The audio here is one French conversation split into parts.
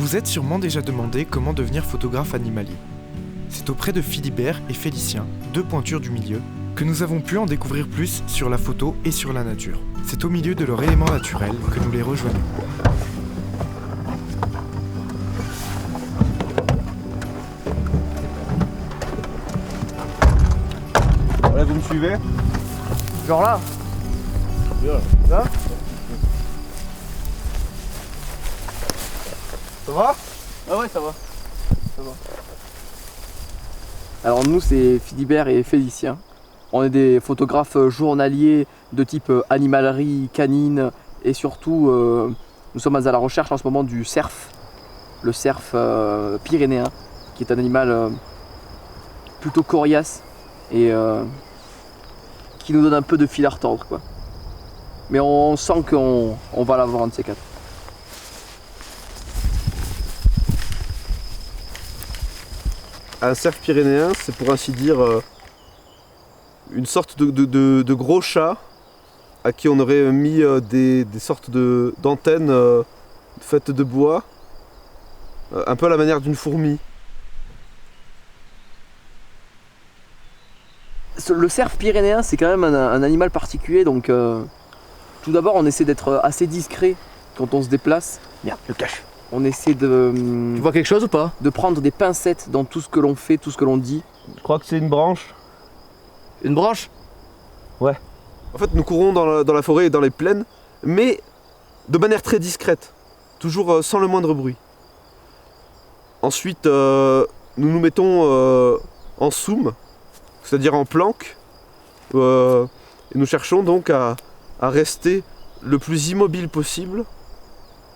vous êtes sûrement déjà demandé comment devenir photographe animalier. C'est auprès de Philibert et Félicien, deux pointures du milieu, que nous avons pu en découvrir plus sur la photo et sur la nature. C'est au milieu de leur élément naturel que nous les rejoignons. Là, vous me suivez? Genre là? Bien. Là? Ça va? Ah ouais, ça va. Alors nous, c'est Philibert et Félicien. On est des photographes journaliers de type animalerie, canine et surtout nous sommes à la recherche en ce moment du cerf. Le cerf pyrénéen, qui est un animal plutôt coriace et qui nous donne un peu de fil à retordre, quoi. Mais on sent qu'on va l'avoir un de ces quatre. Un cerf pyrénéen, c'est pour ainsi dire une sorte de gros chat à qui on aurait mis des sortes d'antennes faites de bois, un peu à la manière d'une fourmi. Le cerf pyrénéen, c'est quand même un animal particulier, donc tout d'abord on essaie d'être assez discret quand on se déplace. Merde, le cache. On essaie de Tu vois quelque chose ou pas? de prendre des pincettes dans tout ce que l'on fait, tout ce que l'on dit. Je crois que c'est une branche. Une branche? En fait, nous courons dans la forêt et dans les plaines, mais de manière très discrète, toujours sans le moindre bruit. Ensuite, nous nous mettons en zoom, c'est-à-dire en planque, et nous cherchons donc à rester le plus immobile possible,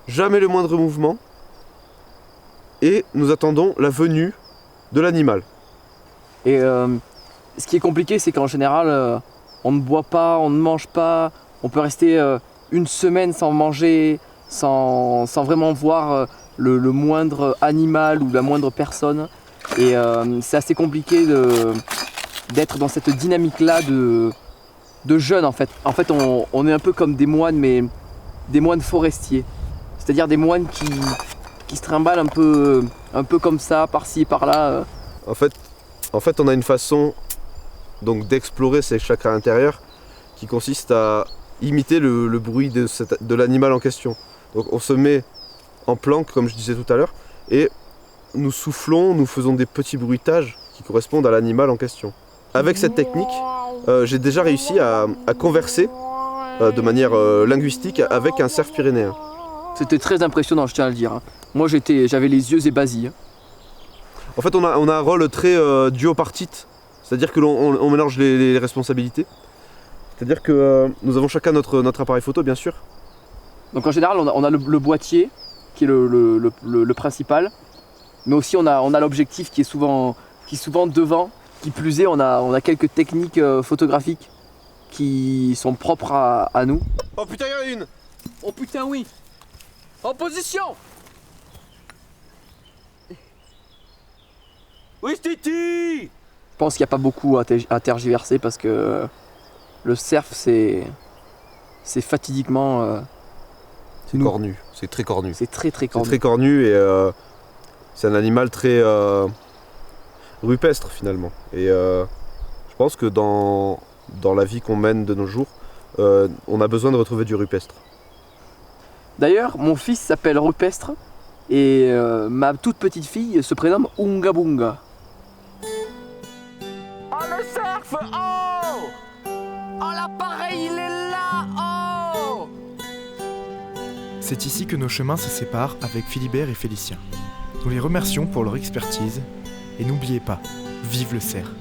jamais le moindre mouvement, et nous attendons la venue de l'animal. Et ce qui est compliqué, c'est qu'en général, on ne boit pas, on ne mange pas, on peut rester une semaine sans manger, sans vraiment voir le moindre animal ou la moindre personne. Et c'est assez compliqué d'être dans cette dynamique-là de jeûne, en fait. En fait, on est un peu comme des moines, mais des moines forestiers. C'est-à-dire des moines qui se trimballent un peu comme ça, par-ci, par-là. En fait, on a une façon donc d'explorer ces chakras intérieurs qui consiste à imiter le bruit de l'animal en question. Donc on se met en planque, comme je disais tout à l'heure, et nous soufflons, nous faisons des petits bruitages qui correspondent à l'animal en question. Avec cette technique, j'ai déjà réussi à converser de manière linguistique avec un cerf pyrénéen. C'était très impressionnant, je tiens à le dire. Moi, j'avais les yeux ébahis. En fait, on a un rôle très duopartite, c'est-à-dire que l'on mélange les responsabilités. C'est-à-dire que nous avons chacun notre appareil photo, bien sûr. Donc en général, on a le boîtier, qui est le principal, mais aussi on a l'objectif qui est souvent devant. Qui plus est, on a quelques techniques photographiques qui sont propres à nous. Oh putain, il y en a une! Oh putain, oui! En position! Oui, Titi! Je pense qu'il n'y a pas beaucoup à tergiverser parce que le cerf, c'est fatidiquement... C'est cornu, c'est très cornu. C'est très C'est cornu. très cornu et c'est un animal très rupestre finalement. Et je pense que dans la vie qu'on mène de nos jours, on a besoin de retrouver du rupestre. D'ailleurs, mon fils s'appelle Rupestre et ma toute petite fille se prénomme Unga Bunga. Oh, le surf! Oh! Oh, l'appareil, il est là! Oh! C'est ici que nos chemins se séparent avec Philibert et Félicien. Nous les remercions pour leur expertise et n'oubliez pas, vive le cerf!